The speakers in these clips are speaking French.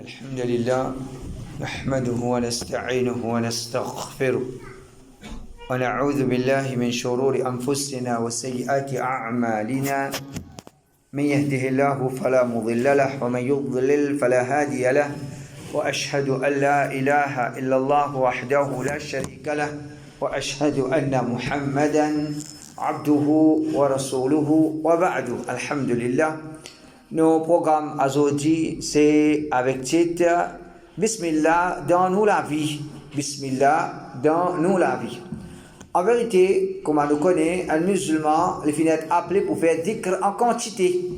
الحمد لله نحمده ونستعينه ونستغفره ونعوذ بالله من شرور أنفسنا وسيئات أعمالنا. من يهده الله فلا مضل له ومن يضلل فلا هادي له، وأشهد أن لا إله إلا الله وحده لا شريك له، وأشهد أن محمدا عبده ورسوله وبعد. الحمد لله. Nos programmes aujourd'hui, c'est avec titre Bismillah, donne-nous la vie. Bismillah, donne-nous la vie. En vérité, comme on le connaît, un musulman, il finit appelé pour faire dhikr en quantité.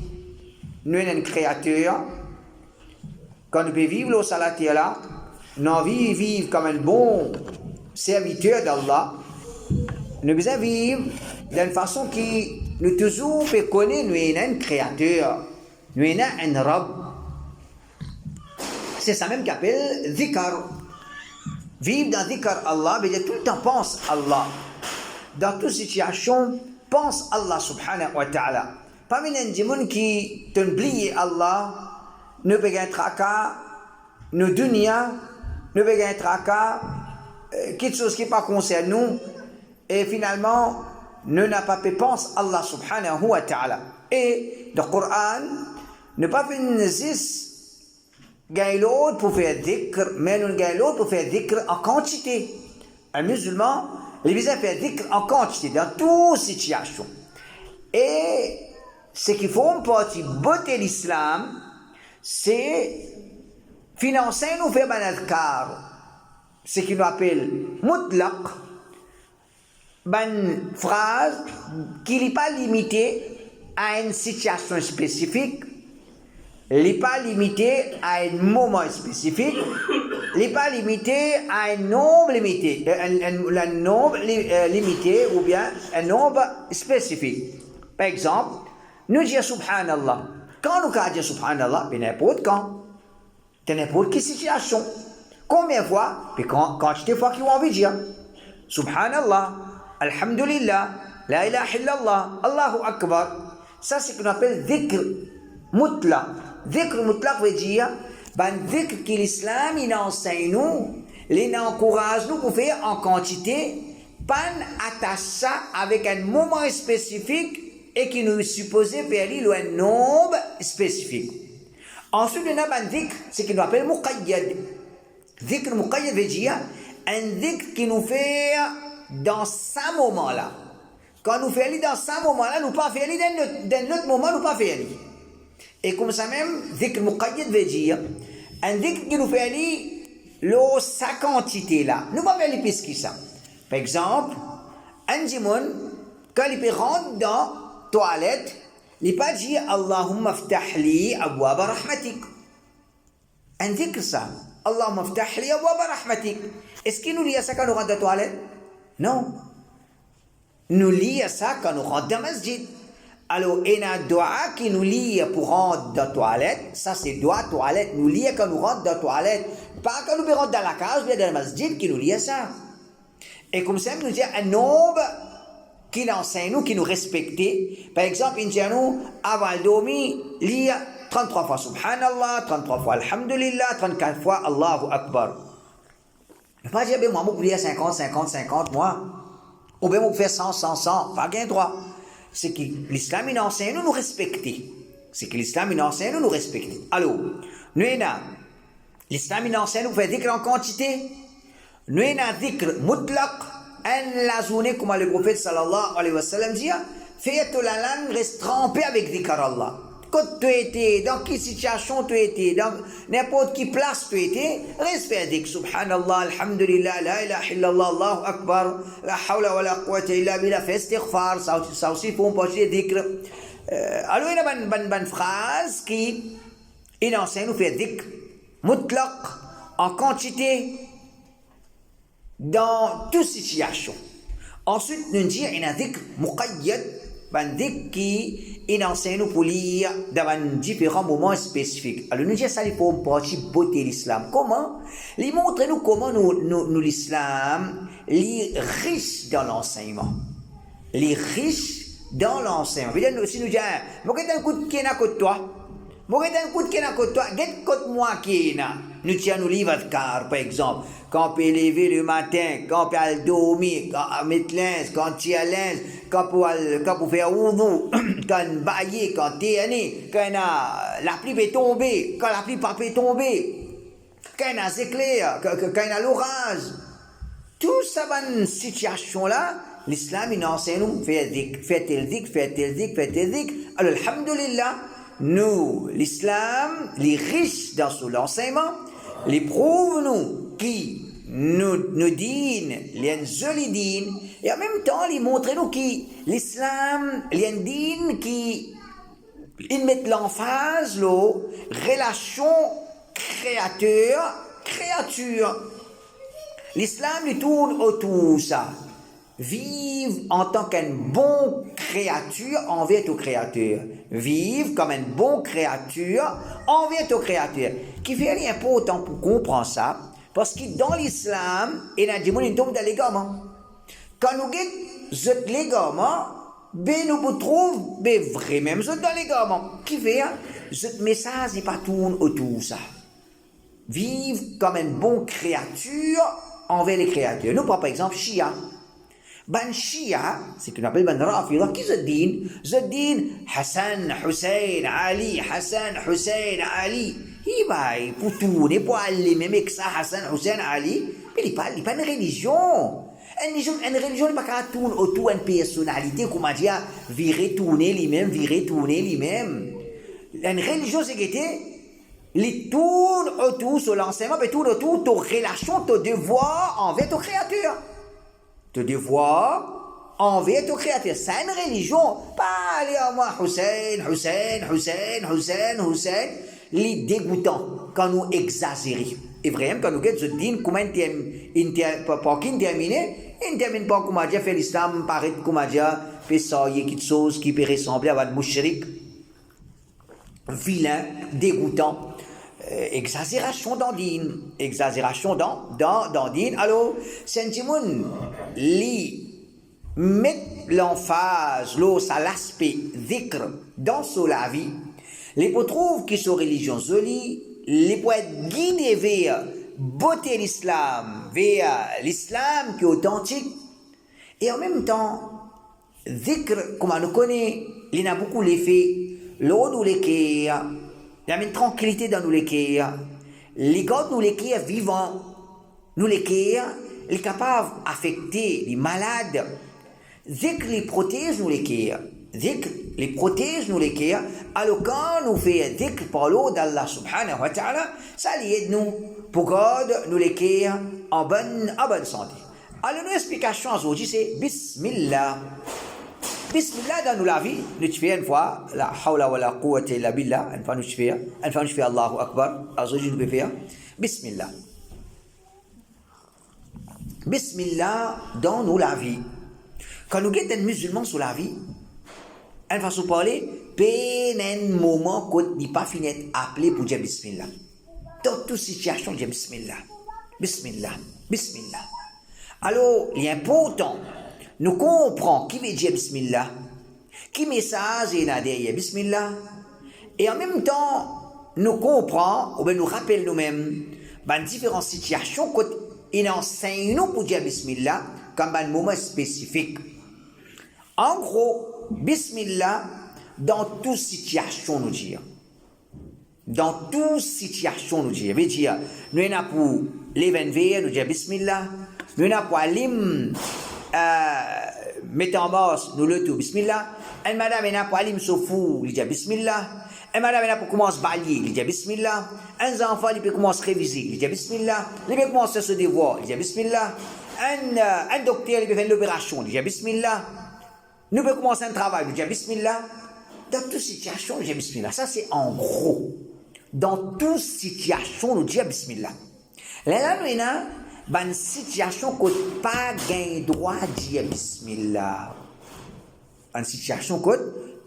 Nous sommes un créateur. Quand nous pouvons vivre au salatir là, nous avons vivre comme un bon serviteur d'Allah. Nous devons vivre d'une façon qui nous toujours fait connaître nous sommes un créateur. Nous sommes un Rab. C'est ça même qu'appelle dhikr. Vivre dans dhikr Allah, veut dire tout le temps pense Allah. Dans toute situation, pense Allah subhanahu wa ta'ala. Parmi les gens qui t'oublient Allah, ne peut être qu'à nos dunya, ne peut être qu'à quelque chose qui pas concerne nous, et finalement, ne n'a pas pu penser Allah subhanahu wa ta'ala. Et le Coran, ne pas faire une gagne l'autre pour faire dhikr, mais nous gagne l'autre pour faire dhikr en quantité. Un musulman, il vise à faire dhikr en quantité, dans toute situation. Et ce qui font partie beauté de l'islam, c'est financer nous faire banadkar, ce qu'il nous appelle mutlaq, une phrase qui n'est pas limitée à une situation spécifique, il n'est pas limité à un moment spécifique, il n'est pas limité à un nombre limité, un nombre limité ou bien un nombre spécifique. Par exemple, nous disons Subhanallah. Quand nous disons Subhanallah, n'importe quand, dans n'importe quelle situation. Combien de fois? Puis quantité de fois qu'ils ont envie de dire Subhanallah, Alhamdulillah, La ilaha illallah, Allahu Akbar. Ça, c'est ce qu'on appelle dhikr mutlaq. Dhikr mutlaq veut dire dhikr que l'islam il enseigne nous, il encourage nous pour faire en quantité, pas attache ça avec un moment spécifique et qui nous est supposé faire un nombre spécifique. Ensuite, on a un dhikr, c'est ce qu'on appelle muqayyad. Dhikr muqayyad veut dire un dhikr qui nous fait dans ce moment-là. Quand nous faisons dans ce moment-là, nous ne pas faire dans notre moment, nous ne pas faire. Et comme ça même, dhikr muqayyad veut dire un dhikr qui nous fait sa quantité là. Nous ne pas faire plus que ça. Par exemple, un djimoun, quand il rentre dans la toilette, il ne pas dire Allahumma ftahli abwaba rahmatik. Un dhikr ça. Allahumma ftahli abwaba rahmatik. Est-ce qu'il nous lit ça quand nous rentrons dans la toilette? Non. Nous lit ça quand nous rentrons dans le masjid. Alors, il y a un doigt qui nous lie pour rentrer dans la toilette. Ça, c'est doigt toilette. Nous lie quand nous rentrons dans la toilette. Pas quand nous rentrons dans la case, mais dans le masjid qui nous lie ça. Et comme ça, nous disons un nombre qui nous enseigne, nous, qui nous respecte. Par exemple, il dit à nous, avant le dormir, lie 33 fois Subhanallah, 33 fois Alhamdulillah, 34 fois Allahu Akbar. Ne pas dire, moi, je vais 50, 50, 50, moi. Ou bien, je vais faire 100, 100, 100. Pas gain droit. C'est que l'islam il enseigne nous respecter. C'est que l'islam il enseigne nous respecter. Alors, nous avons l'islam il enseigne nous faire dhikr en quantité. Nous avons dhikr mutlaq. La journée, comme le prophète sallallahu alayhi wa sallam dit, fais tout la langue reste trempé avec dhikr Allah. Quand tu étais, dans quelle situation tu étais, dans n'importe quelle place tu étais, reste faire dhikr. Subhanallah, alhamdulillah, la ilaha illallah, Allahu Akbar, la hawla wa la quwwata illa billah, fais istighfar, ça aussi pour porter dhikr. Alors il y a une phrase qui enseigne nous faire dhikr, mutlaq, en quantité, dans toute situation. Ensuite, nous disons, il y a un dhikr muqayyad, un dhikr qui enseigne nous pour lire dans différents moments spécifiques. Alors nous disons ça, il faut partie beauté de l'islam. Comment? Il montre nous comment nous l'islam est riche dans l'enseignement. Il est riche dans l'enseignement. Si nous disons, mais qu'est-ce que tu as à côté de toi? Moi, d'un coup de toi, get côté moi qui est nous tiens nous livre car, par exemple, quand on peut lever le matin, quand on peut dormir, quand on met linge, quand on tire linge, quand on faire ouvre, quand on bailler, quand on terner, quand la pluie peut tomber, quand la pluie pas peut tomber, quand il y a éclairs, quand il y a l'orage. Tout ça, dans cette situation-là, l'islam, il enseigne nous, fait tel zik. Alors, alhamdulillah, nous, l'islam, les riches dans son enseignement, les prouve nous qui nous disent, les jolis disent, et en même temps, les montrent nous qui l'islam, les disent qui ils mettent l'emphase, la relation créateur-créature. L'islam lui tourne autour de ça. Vivre en tant qu'un bon créature envers ton créateur. Vivre comme un bon créature envers ton créateur. Qui fait important pour comprendre ça, parce que dans l'islam, il y a des gens qui tombent dans les gamins. Quand nous avons les gamins, nous trouvons vraiment dans les gamins. Qui fait ce message n'est pas tourne autour de ça. Vivre comme une bonne créature envers les créatures. Nous, par exemple, Shia. Ben Shia, c'est ce qu'on appelle Ben Rafida, qui se dit Hassan, Hussein, Ali, Hassan, Hussein, Ali. Il va pour tourner, pour aller même avec ça, Hassan, Hussein, Ali. Mais il n'est pas une religion. Une religion n'est pas qu'à tourner autour d'une personnalité, comment dire, virer, tourner lui-même. Une religion, c'est que il tourne autour sur l'enseignement, mais tourne autour de ton relation, ton devoir envers ton créateur. Ton devoir envers ton créateur. C'est une religion. Pas aller à moi, Hussein. Les dégoûtants quand nous exagérons. Et vraiment, quand nous disons, comment il termine, il ne termine pas comment dire, fait l'islam, paraît comment dire, fait ça, il y a quelque chose qui peut ressembler à un mouchrik. Vilain, dégoûtant. Exagération dans din, exagération dans din. Alors, Saint-Timoun, met l'emphase, à l'aspect dhikr dans la vie. Les trouvent qui sont religions jolies, les poètes guidés vers beauté l'islam, vers l'islam qui est authentique. Et en même temps, dhikr, comme on le connaît, il y a beaucoup l'effet, l'eau nous l'équerre. Il y a une tranquillité dans nous l'équerre. Les gars nous l'équerre vivants. Nous l'équerre, il est capable d'affecter les malades. Zikr les protège nous l'équerre. Zikr les protège nous l'équerre. Alors quand nous faisons zikr par l'eau d'Allah subhanahu wa ta'ala, ça aide nous pour garder nous l'équerre en bonne santé. Alors notre explication aujourd'hui c'est Bismillah. Bismillah dans la vie, nous fais une fois, la hawla wa la quwwata illa billah, une fois nous fais Allahu Akbar, aujourd'hui nous faire Bismillah. Bismillah dans la vie. Quand nous sommes musulmans sur la vie, une façon de parler, un moment qu'on n'est pas fini d'appeler pour dire Bismillah. Dans toute situation, dire Bismillah. Alors, il est important. Nous comprenons qui veut dire Bismillah, qui message est derrière Bismillah, et en même temps, nous comprenons, ou bien nous rappelons nous-mêmes, dans différentes situations, qu'il enseigne nous pour dire Bismillah, comme un moment spécifique. En gros, Bismillah, dans toute situation, nous dire. Dans toute situation, nous dire. Veut dire, nous avons pour l'événement, nous dire Bismillah, nous avons pour l'hymne, mettant en masse, nous le tout, Bismillah. Et madame, elle n'a pas l'hymne sofou, il dit Bismillah. Et madame, elle n'a pas commencé à balayer, il dit Bismillah. Un enfant, il peut commencer à réviser, il dit Bismillah. Il peut commencer à se devoir, il dit Bismillah. Un docteur, il peut faire l'opération, il dit Bismillah. Nous pouvons commencer un travail, il dit Bismillah. Dans toute situation, il dit Bismillah. Ça, c'est en gros. Dans toute situation, nous dit Bismillah. Là, nous avons une situation qu'on n'a pas gain droit de dire Bismillah. Une situation qu'on n'a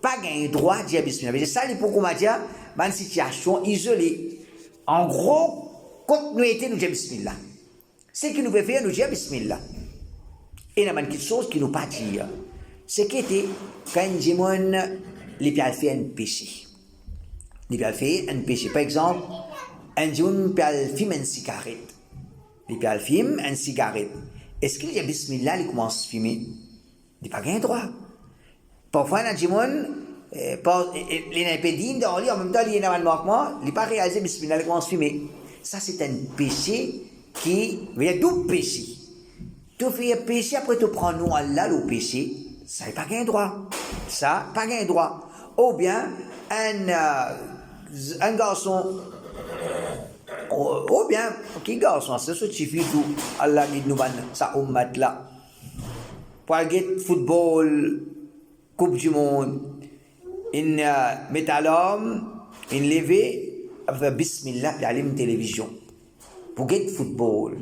pas gain droit de dire Bismillah. C'est ça, il faut qu'on dire, une situation isolée. En gros, quand nous étions, nous disons Bismillah. Ce qui nous peut faire, nous disons Bismillah. Et il y a quelque chose qui nous pas dire. C'est que quand les gens fait un péché. Il peut faire un péché. Par exemple, un jour, peut fumer une cigarette. Il peut fumer une cigarette. Est-ce qu'il dit Bismillah, il commence à fumer? Il n'a pas gain droit. Parfois, il y a des gens, il n'a pas dit, en même temps, il n'a pas réalisé Bismillah, il commence à fumer. Ça, c'est un péché qui veut dire double péché. Tu fais un péché, après tu prends nous Allah le péché, ça n'est pas gain droit. Ça, pas gain droit. Ou bien, un garçon, ou bien, qui garçon, c'est ce qui fait tout, Allah dit nous, ça, ummat là. Pour le football, Coupe du Monde, il met à l'homme, il lève, avec Bismillah, puis aller télévision. Pour le football,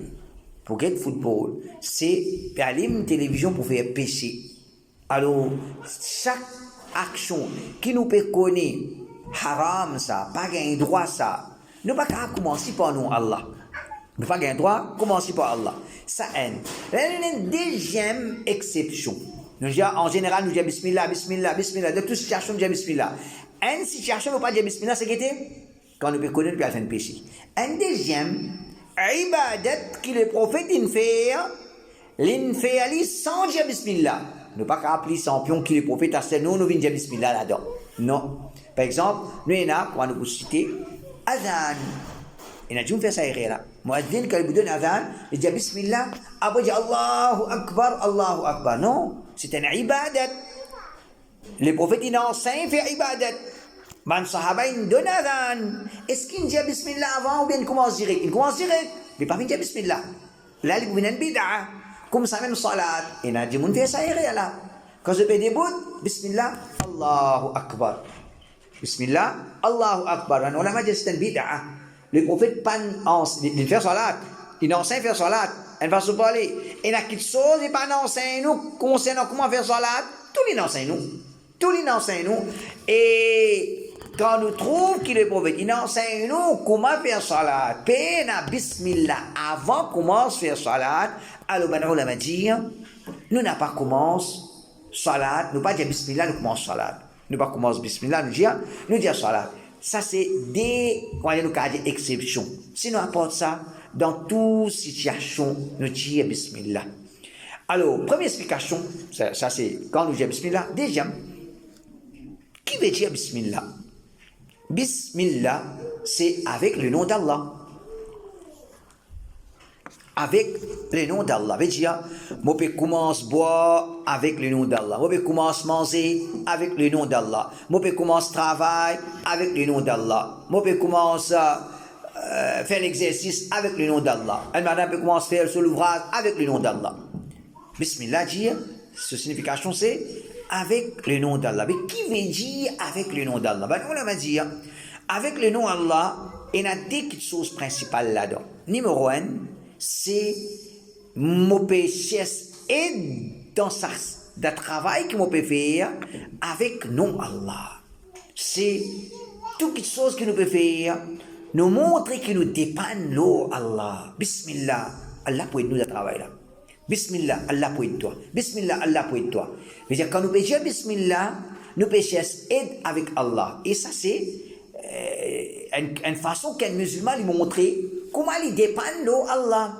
c'est puis aller télévision pour faire péché. Alors, chaque action qui nous peut connaître, haram ça, pas gain droit ça, nous pas qu'à commencer par nous Allah. Nous pas gain droit, commencer par Allah. Ça aide. Une deuxième exception. Nous disons, en général, nous disons Bismillah, Bismillah, Bismillah. De toute situation, nous disons Bismillah. Une situation, nous pas dire Bismillah, c'est qu'était quand nous peut connaître, nous peut faire un péché. Un deuxième, ibadat que le prophète fait aller sans dire Bismillah. Nous pas qu'à appeler champion qui le prophète a fait, nous venons dire Bismillah là-dedans. Non. Par exemple, nous y a, quand nous citer, Adhan. Il a dit, on fait ça là. Muaddin, quand il vous donne Adhan, il dit Bismillah, après il dit Allahu Akbar, Allahu Akbar. Non, c'est un ibadat. Le prophète, il enseigne fait ibadat. Man sahaba, il donne Adhan. Est-ce qu'il dit Bismillah avant ou bien il commence direct? Il commence direct. Mais pas dire Bismillah. Là, il vous donne bid'a. Comme ça, même salat. Il a dit, on fait ça là. Quand je fais des bouts, Bismillah, Allahu Akbar. Bismillah, Allahu Akbar. On a dit c'est un bid'a. Le prophète, il fait salat. Il enseigne faire salat. Il va se parler. Il a quelque chose, il pas enseigne nous concernant comment faire salat. Tout il enseigne nous. Tout il enseigne nous. Et quand nous trouvons qu'il est prophète, il enseigne nous comment faire salat. Pena Bismillah avant commence à faire salat. Alors, ben, on va dire, nous n'avons pas commencé salat. Nous pas dire Bismillah, nous commençons salat. Nous pas commencer Bismillah, nous dire salat. Ça, c'est des cas d'exception. Si nous apportons ça, dans toute situation, nous disons Bismillah. Alors, première explication, ça c'est quand nous disons Bismillah. Deuxième, qui veut dire Bismillah? Bismillah, c'est avec le nom d'Allah. Avec le nom d'Allah. Veut dire, moi peux commencer à boire avec le nom d'Allah. Moi peux commencer à manger avec le nom d'Allah. Moi peux commencer à travailler avec le nom d'Allah. Moi peux commencer à faire l'exercice avec le nom d'Allah. Un madame peut commencer à faire son ouvrage avec le nom d'Allah. Bismillah dire, sa signification c'est avec le nom d'Allah. Mais qui veut dire avec le nom d'Allah? Ben, on va dire, avec le nom d'Allah, il y a deux choses principales là-dedans. Numéro 1, c'est mon péché et dans le travail que mon peut faire avec nom Allah. C'est toute chose que nous pouvons faire, nous montrer que nous dépendons de Allah. Bismillah, Allah pour nous de travail là. Bismillah, Allah pour toi. Bismillah, Allah pour toi. C'est-à-dire quand nous péchons Bismillah, nous péchons aide avec Allah. Et ça c'est une façon qu'un musulman lui montrer comment il dépend de Allah.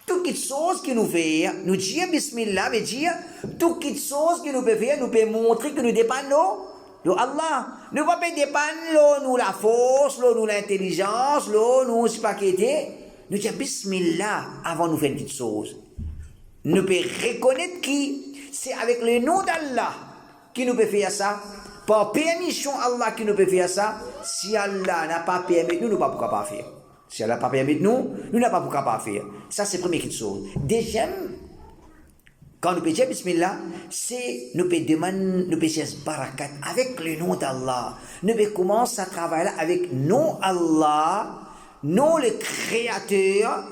Toutes les choses que nous faisons, nous disons Bismillah, mais dire toutes les choses que nous pouvons faire, nous pouvons montrer que nous dépendons de Allah. Nous ne pouvons pas dépendre de nous la force, de nous l'intelligence, de nous ce paquet. Nous disons Bismillah avant de faire une petite chose. Nous pouvons reconnaître que c'est avec le nom d'Allah que nous pouvons faire ça. Par permission Allah qui nous peut faire ça. Si Allah n'a pas permis, nous ne pouvons pas faire. Si Allah n'a pas permis nous, nous n'avons pas faire. Ça, c'est la première chose. Deuxième, quand nous péchons Bismillah, c'est nous pouvons demander, nous pouvons chercher barakat avec le nom d'Allah. Nous pouvons commencer à travailler avec nom Allah, nom le Créateur,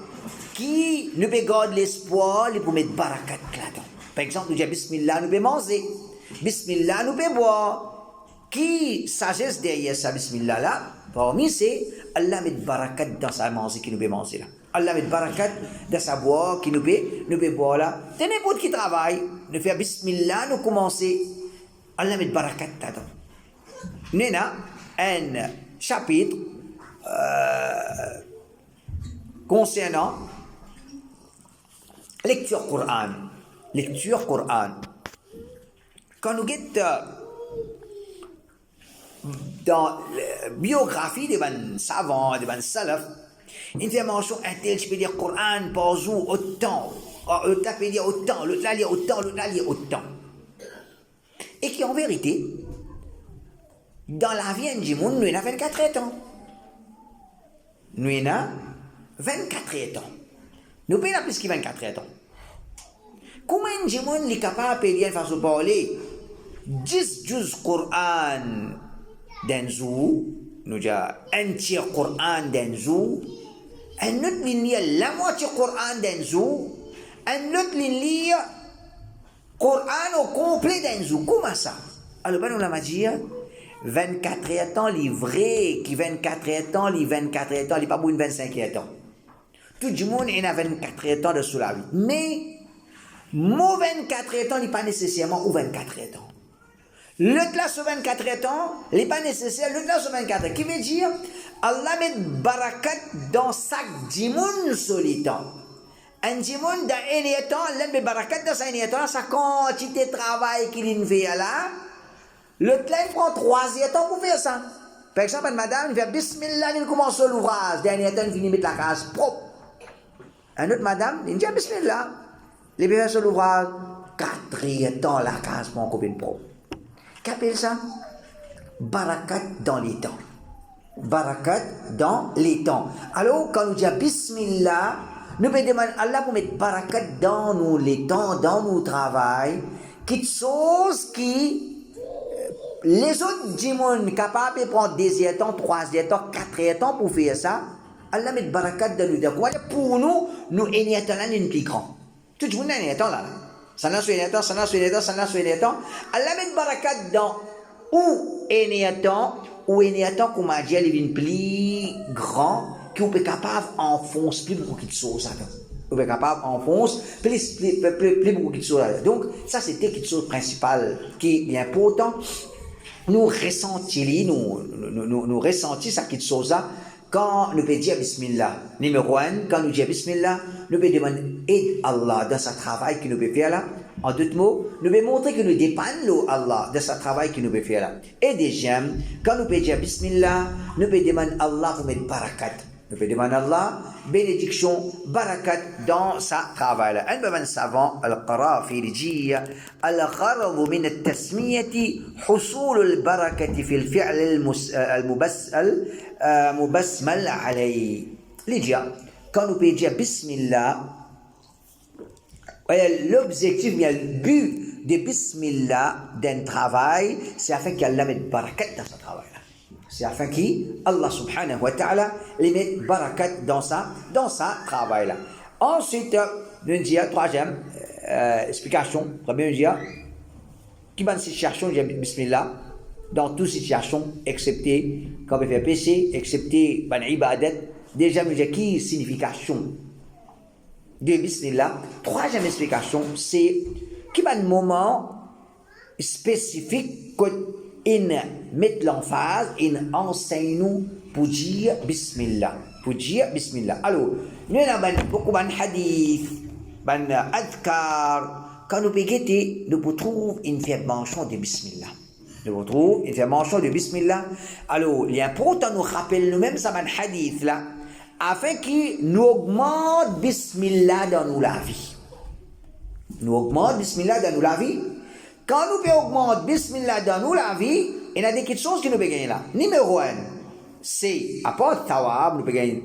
qui nous peut garder l'espoir, pour mettre barakat là-dedans. Par exemple, nous disons Bismillah, nous pouvons manger. Bismillah, nous pouvons boire. Qui sagesse derrière ça, Bismillah là, parmi c'est Allah met barakat dans sa manger qui nous peut manger là. Allah met barakat dans sa boire qui nous peut boire là. C'est n'importe qui travaille, nous fait Bismillah, nous commencer. Allah met barakat là-dedans. Nous avons une chapitre concernant lecture Coran. Lecture Coran. Quand nous guettons dans la biographie des savants, des salafs, une fait mention un tel, je peux dire Coran par jour autant, l'autre peut dire autant, l'autre là lire autant, l'autre là lire autant. Et qui en vérité, dans la vie du monde, nous avons 24 ans. Nous avons 24 ans. Nous avons plus que 24 ans. Comment un monde est capable de dire façon parler 10 juz Coran d'un jour, nous avons un tiers Coran d'un jour, un autre lit la moitié Coran d'un jour, un autre lit Coran au complet d'un jour. Comment ça? Alors, ben, on l'a dit, 24 ans, il est vrai, qui 24 ans, il 24 ans, il n'est pas bon 25 ans. Tout le monde a 24 ans de sous la vie. Mais, mon 24 ans n'est pas nécessairement ou 24 ans. L'autre là sur 24 ans, il n'est pas nécessaire, l'autre là sur 24 ans. Qui veut dire, Allah met barakat dans chaque dimoun solitant. Un dimoun dans un temps, Allah met barakat dans un temps, sa quantité de travail qu'il fait là, l'autre là, il prend 3 temps pour faire ça. Par exemple, une madame, il fait Bismillah, il commence l'ouvrage, dernier temps, il finit de mettre la case propre. Un autre madame, il dit Bismillah, il fait sur l'ouvrage, 4 temps, la case pour copine propre. Qu'appelle ça? Barakat dans les temps. Barakat dans les temps. Alors, quand nous disons Bismillah, nous pouvons demander à Allah pour mettre barakat dans nous les temps, dans nos travail, quelque chose qui, les autres dimons capables de prendre 2 temps, 3 temps, 4 temps pour faire ça, Allah met barakat dans nous. Pour nous, nous éniatons là une plus grand. Tout le monde a un temps là. Ça n'a pas temps, ça n'a pas temps. Allah met barakat dans ou éniatons, ou éniatons comme a dit, il est plus grand, qui est capable d'enfoncer plus beaucoup de choses. Vous êtes capable d'enfoncer plus beaucoup de choses. Donc, ça, c'était quelque chose de principal qui est important. Nous ressentons, nous ressentons ça, quelque chose-là, quand nous pouvons dire Bismillah. Numéro 1, quand nous disons Bismillah, nous pouvons demander aide Allah dans ce travail que nous pouvons faire là. En d'autres mots, nous pouvons montrer que nous dépendons Allah de ce travail que nous pouvons faire là. Et deuxième, quand nous pouvons dire Bismillah, nous pouvons demander Allah pour mettre barakat. Nous pouvons demander Allah bénédiction, barakat dans ce travail là. Un savant, Al-Qarafi, il dit Al-Gharad min al-tasmiyati husul al-barakati fi al-fi'l al-mubassmal alayhi. Il dit, quand nous pouvons dire Bismillah, l'objectif, le but de Bismillah d'un travail, c'est afin qu'Allah mette barakat dans ce travail-là. C'est afin qu'Allah subhanahu wa ta'ala mette barakat dans ça travail-là. Ensuite, nous disons, troisième explication, premier nous disons, qui va situation, dit Bismillah, dans toute situation, excepté quand on fait péché, excepté ban ibadat, déjà nous disons, qui signification de Bismillah. Troisième explication, c'est qu'il y a un moment spécifique qu'on met l'emphase, on enseigne nous pour dire Bismillah. Pour dire Bismillah. Alors, nous avons beaucoup de hadith, de adhkar. Quand nous péguetons, nous trouvons une faible mention de Bismillah. Nous trouvons une faible mention de Bismillah. Alors, il est important de nous rappeler nous-mêmes ça, un hadith là, afin qu'il nous augmente Bismillah dans nous la vie. Nous augmente Bismillah dans nous la vie. Quand nous pouvons augmenter Bismillah dans nous la vie, il y a des choses que nous pouvons gagner là. Numéro 1, c'est, à part Tawab, nous pouvons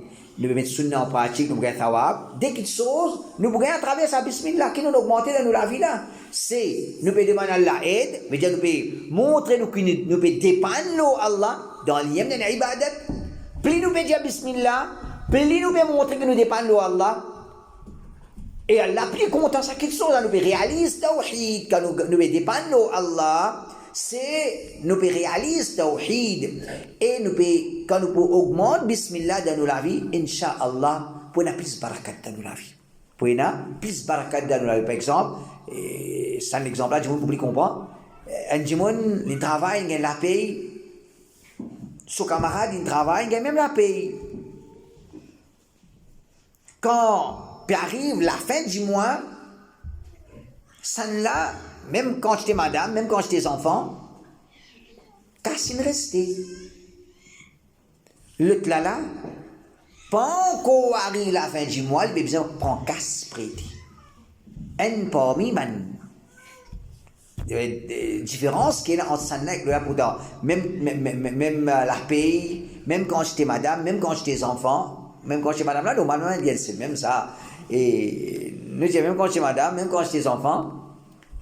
mettre Sunnah en pratique, nous pouvons gagner Tawab. Des choses, nous pouvons gagner à travers sa Bismillah qui nous augmente dans nous la vie là. C'est, nous pouvons demander à Allah aide, mais nous pouvons montrer nous pouvons dépendre Allah dans l'yem de l'ibadat. Plus nous pouvons dire Bismillah, plus nous pouvons montrer que nous dépendons Allah. Et Allah plus content, ça quelque chose, nous pouvons réaliser Tawhid, quand nous dépendons Allah, c'est nous pouvons réaliser Tawhid. Et nous pouvons, quand nous pouvons augmenter Bismillah dans la vie, Inch'Allah, pour nous plus barakat dans la vie. Pour nous plus barakat dans la vie. Par exemple, c'est un exemple là, je vous pouvez comprendre. Un dimon, il travaille, il la paye, son camarade, il travaille, il gagne même la paye. Quand puis arrive la fin du mois, ça là, même quand j'étais madame, même quand j'étais enfant, casse une restée. Le là, pas encore arrive la fin du mois, il a besoin de prendre casse prêté. Un parmi différence qu'il y a entre ça et le Bouddha. Même la paye, même quand j'étais madame, même quand j'étais enfant, même quand j'étais madame là, normalement, c'est même ça. Et nous disons même quand j'étais madame, même quand j'étais enfant.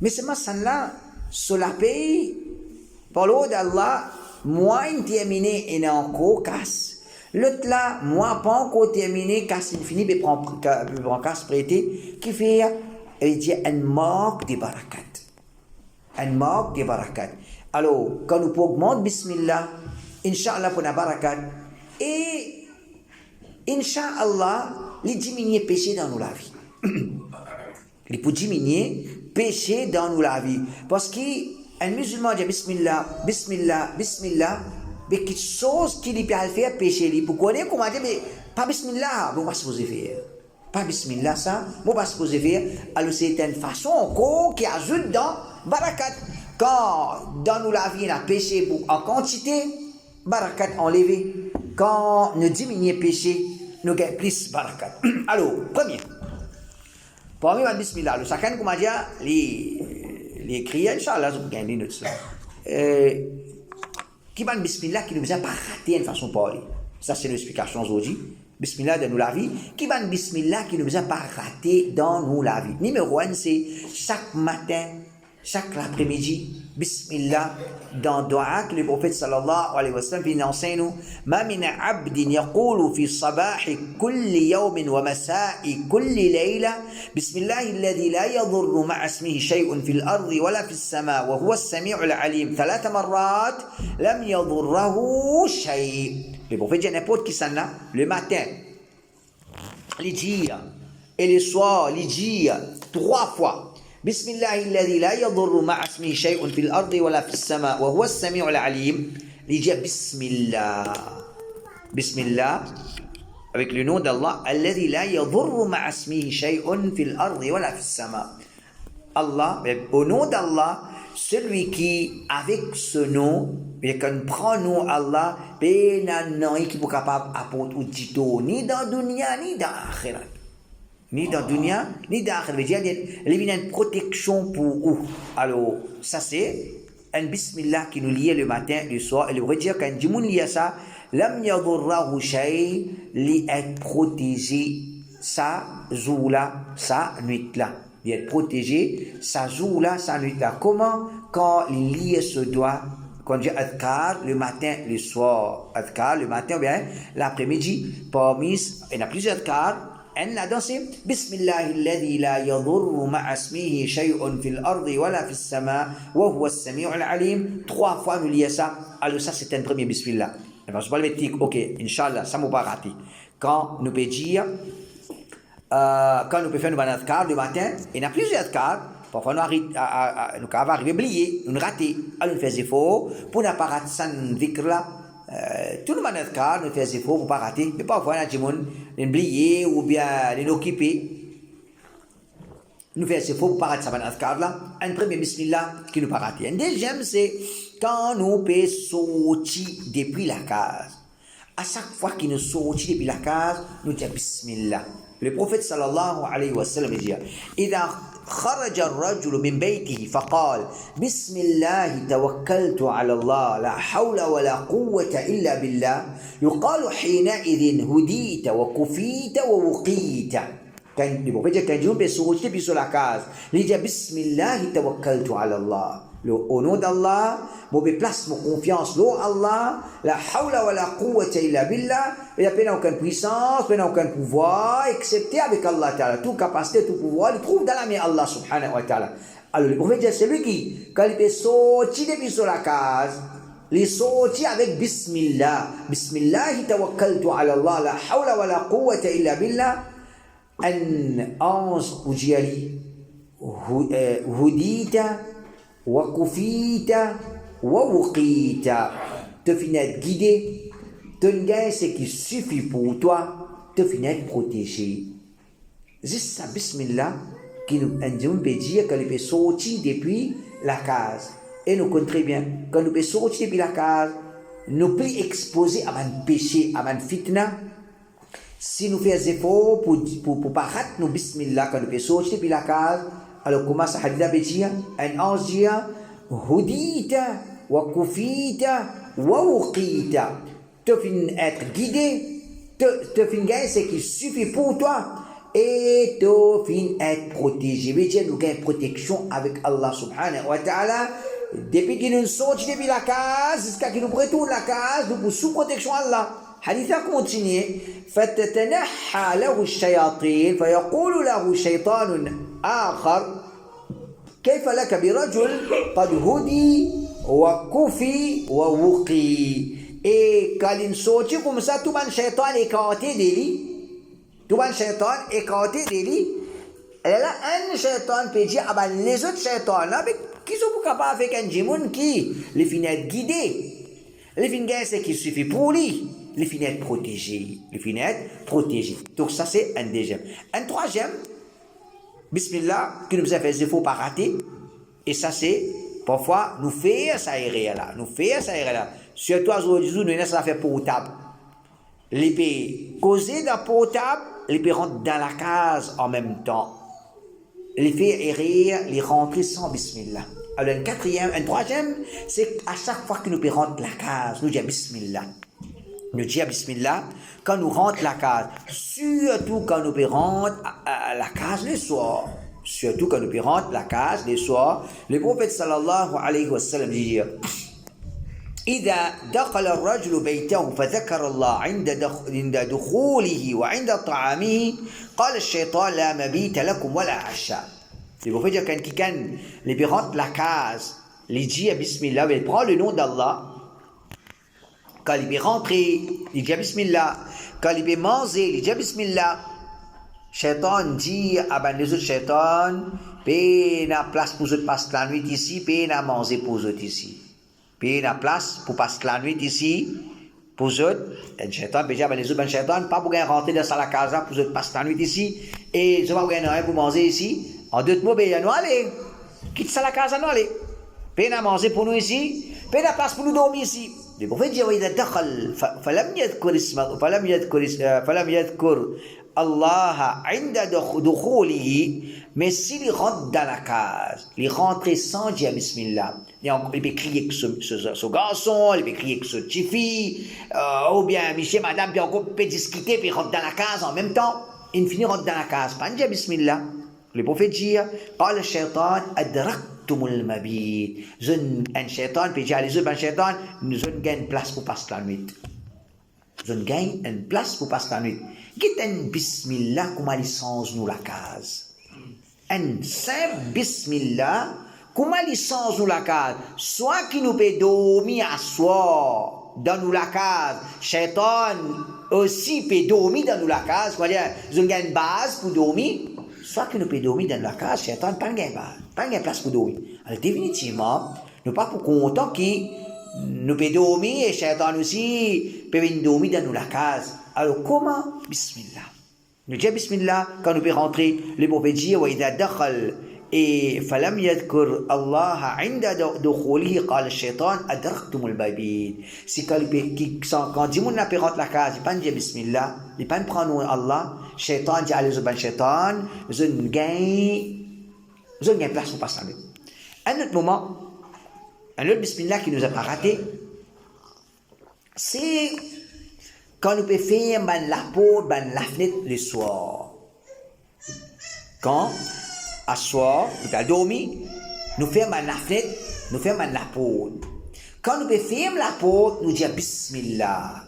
Mais c'est ma ça là, sur la paye, par l'eau d'Allah, moi, il terminé et encore casse. L'autre là, moi, pas encore terminé, casse infini, mais prend casse prêté, qui fait, il dit, un manque de barakat. Un manque de barakat. Alors, quand nous augmentons, bismillah, Inch'Allah pour la barakat, et Inch'Allah, il diminue péché dans nous la vie. Il peut diminuer péché dans nous la vie. Parce qu'un musulman dit bismillah, bismillah, bismillah, mais quelque chose qui lui peut faire péché. Pour connaître comment dire, mais pas bismillah, on va se poser faire. Pas bismillah, ça, on va se poser faire. Alors c'est une façon encore qui ajoute dans barakat. Quand dans nous la vie, on a péché en quantité, barakat enlevé. Quand nous diminuons péché, nous gagnons plus barakat. Alors, premier. Parmi les bismillah, le chacun, comment dire, les crières, Inch'Allah, vous gagnez notre cela. Qui va bismillah qui ne nous a pas raté une façon de parler. Ça, c'est l'explication aujourd'hui. Bismillah dans nous la vie. Qui va bismillah qui ne nous a pas raté dans nous la vie. Numéro 1, c'est chaque matin, chaque après-midi, bismillah, dans le dua que le prophète sallallahu alayhi wa sallam vient enseigner, ma min abdin yaqulu fi sabahi kulli yawmin wa masa'i kulli layla, bismillahi alladhi la yadurru ma'a ismihi shay'un fil ardi wa la fis sama wa huwa as-sami'ul alim, 3 marrat, lam yadurruhu shay'. Le prophète dit n'importe qui s'en a, le matin, il dit, et le soir, il dit 3 fois. بسم الله الذي لا يضر مع اسمه شيء في الأرض ولا في السماء وهو السميع العليم. لجا بسم الله. بسم الله avec le nom d'Allah الذي لا يضر مع اسمه شيء في الأرض ولا في السماء. Allah, au nom d'Allah, celui qui avec ce nom, et qu'on prend nom Allah, ben non qui est capable d'apporter au tito ni dans dunya ni dans akhirat. Ni dans dunya, ni dans akhirat. Il y a une protection pour eux. Alors, ça c'est un bismillah qui nous lie le matin et le soir. Et le veut dire quand Jimoun lie ça, lam yadurrahu shay, li être protégé sa jour-là, sa nuit-là. Il être protégé sa jour-là, sa nuit-là. Comment? Quand il lie ce doigt, quand j'ai adkar le matin, le soir, adkar le matin ou bien l'après-midi, parmi, il y a plusieurs adkar. Elle a dansé Bismillah alladhi la yadurru ma'a ismihi shay'un fil ardi wa la fis sama wa huwa as-sami'ul alim. 3 fois nous lions ça. Alors ça c'est un premier Bismillah. Je ne vais pas le mettre, ok, Inch'Allah, ça ne m'a pas raté. Quand nous pouvons dire, quand nous pouvons faire nos adkar le matin, il y a plusieurs adkar. Parfois nous arrivons à oublier, nous rater. Alors nous faisons effort pour ne pas rater ça dhikr là. Tout le monde a nous fait efforts pour ne pas rater, mais parfois on a des gens qui oublier ou bien les occuper. Nous faisons efforts pour ne pas rater ça là. Un premier bismillah qui nous pas rater. Un deuxième c'est quand nous pouvons sortir depuis la case. À chaque fois qu'il nous sortit depuis la case, nous disons bismillah. Le prophète sallallahu alayhi wa sallam dit إذا خرج الرجل من بيته فقال بسم الله توكلت على الله لا حول ولا قوة إلا بالله يقال حينئذ هديت وكفيت ووقيت. Quand le prophète quand Dieu peut sortir puis sur la case, il dit bismillah tawakkaltu ala Allah. Au nom d'Allah, je me place mon confiance au Allah, la hawla wa la quwwata illa billah, il n'y a pas aucune puissance, il n'y a aucun pouvoir, excepté avec Allah Ta'ala. Toute capacité, tout pouvoir, il trouve dans la main Allah subhanahu wa ta'ala. Alors le prophète dit, c'est lui qui, quand il peut sortir depuis sur la case, il sortit avec bismillah. Bismillah tawakkaltu ala Allah, la hawla wa la quwwata illa billah. Un ange ou djali, hudita, wa kufita, wa wuqita. te finis être guidé, te gain ce qui suffit pour toi, te finis être protégé. C'est ça, bismillah, qui nous peut dire que nous peut sortir depuis la case. Et nous connaissons très bien, quand nous peut sortir depuis la case, nous peut exposer à un péché, à un fitna. Si nous faisons des efforts pour pas rater nos bismillah, quand nous peut sortir depuis la case, alors comment ça hadith peut dire? Un ange dit, hudita wa kufita wa wuqita. Te fin être guidé, te fin gagner ce qui suffit pour toi et te fin être protégé. Veut dire nous gagnons protection avec Allah subhanahu wa ta'ala. Depuis que nous sortons depuis la case, jusqu'à ce que nous retournons la case, nous sommes sous protection d'Allah. حديث continue فتتنحى له الشياطين فيقول له شيطان آخر كيف لك برجل قد هدي وكفي ووقي. Et quand il sortit comme ça, tout le monde shaitan écarté de lui. Tout le monde shaitan écarté de lui. Et là, un shaitan peut dire, ah ben les autres shaitans là, mais qui sont capables avec un djimoun qui les finit être guidé. Les finit c'est qu'il suffit pour lui. Les finit être protégé. Les finit être protégé. Donc ça c'est un deuxième. Un troisième, bismillah, qui nous a fait des efforts pas rater. Et ça c'est, parfois, nous faisons ça là. Nous faisons ça là. Surtout aujourd'hui, nous avons ça fait portable. Les pays causés dans portable, les pays rentrent dans la case en même temps. Les faire rire, les rentrer sans bismillah. Alors, un troisième, c'est à chaque fois que nous rentrons la case, nous disons bismillah. Nous disons bismillah quand nous rentrons la case. Surtout quand nous rentrons à la case le soir. Surtout quand nous rentrons la case le soir. Le prophète sallallahu alayhi wa sallam dit إذا دخل الرجل بيته فذكر الله عند دخوله وعند طعامه قال الشيطان لا مبيت لكم ولا عشاء. Il faut dire quand quelqu'un les rentre la case, il dit bismillah, il prend le nom d'Allah. Quand il est rentré, il dit bismillah. Quand il est mangé, il dit bismillah. Shaitan dit ah ben les autres shaitans, paye la place pour eux passer la nuit ici, paye la manger pour eux ici. Puis la place pour passer la nuit ici, pour eux, un shaitan peut dire, les autres ben shaitan, pas pour rentrer dans la casa, pour eux passer la nuit ici, et ils n'ont pas rien pour manger ici. En d'autres mots, ben, nous allez, quitte ça la casa, nous allez. Puis la manger pour nous ici, puis la place pour nous dormir ici. Le prophète dit, وإذا دخل فلم يذكر اسمه فلم يذكر الله عند دخوله. Mais s'il rentre dans la case, il rentre sans dire bismillah. Il peut crier que ce garçon, il peut crier que ce petite fille, ou bien monsieur, madame, puis encore peut discuter, puis il rentre dans la case en même temps. Il finit rentre dans la case, pas dire bismillah. Le prophète dit, قال الشيطان أدركتم المبيت. Un shaitan peut dire, les autres, un shaitan, nous avons gagné une place pour passer la nuit. Nous avons gagné une place pour passer la nuit. Qu'est-ce un bismillah, comment il change nous la case? Un simple bismillah, comment il change nous la case? Soit qui nous peut dormir à soir dans nous la case, shaitan aussi peut dormir dans nous la case, c'est-à-dire, nous avons une base pour dormir. Soit que nous pouvons dormir dans la case, shaitan pas de base, pas de place pour dormir. Alors définitivement, nous pas pour content qui nous pouvons dormir et shaitan aussi peut dormir dans nous la case. Alors comment? Bismillah. Nous disons bismillah quand nous pouvons rentrer. Le prophète dit وإذا دخل فلم يذكر الله عند دخوله قال الشيطان أدركتم المبيت. C'est quand dit mon n'a pas rentré la case, il pas dire bismillah, il pas prendre Allah, shaitan dit allez ben shaitan, je gagne place pour passer. Un autre moment, un autre bismillah qui nous a pas raté, c'est quand nous pouvons faire la porte, la fenêtre le soir. Quand, à soir, nous allons dormir, nous fermons la fenêtre, nous fermons la porte. Quand nous pouvons fermer la porte, nous disons bismillah.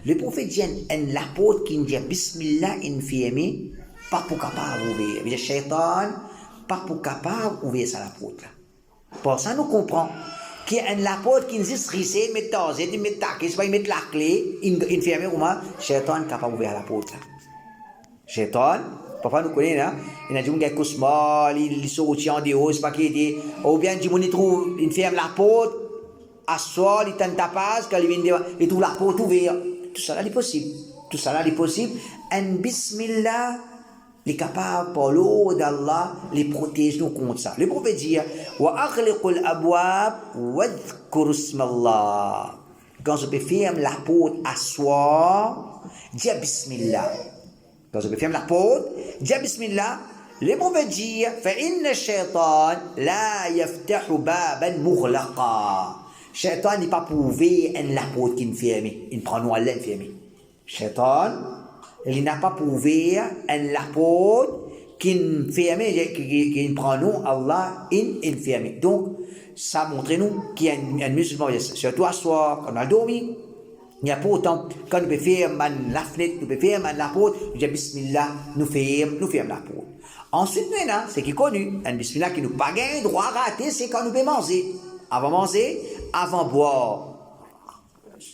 Le prophète dit la porte qui nous dit bismillah, une fermée, pas pour capable d'ouvrir. Le shaitan, pas pour capable d'ouvrir ça la porte. Pour ça, nous comprenons. Qui est la porte qui nous dit risser, mettre taser, mettre taquer, c'est pas mettre la clé, une fermée ou mal, shaitan capable d'ouvrir la porte là. Shaitan, papa nous connaît là, il a dit un cosmal, il sortit en dehors, c'est pas qu'il dit, ou bien dit on trouve, il ferme la porte, asseoir, il tente ta passe, quand il vient et tout la porte ouverte. Tout ça là, c'est possible. Tout ça là, c'est possible. En bismillah, il est capable, par l'eau d'Allah, les protège nous contre ça. Le prophète dit, wa aghliqul abwab wa dhkur ismallah. Quand je peux fermer la porte, asseoir, dis bismillah. Quand je peux fermer la porte, dis bismillah. Le prophète dit, فإن الشيطان لا يفتح بابا مغلقا. Shaitan n'est pas prouvé en la porte qui est fermée. Il prend nous à l'enfermer. Shaitan, il n'a pas prouvé en la porte qui est fermée, qui prend nous, Allah, in fermée. Donc, ça montre nous qu'il y a un musulman, surtout à soir, quand on a dormi, il n'y a pas autant, quand nous pouvons faire la fenêtre, nous pouvons faire la porte, nous disons bismillah, nous fermons la porte. Ensuite, maintenant, c'est qui est connu, un bismillah qui nous pas gagne droit à rater, c'est quand nous pouvons manger. Avant manger, avant boire.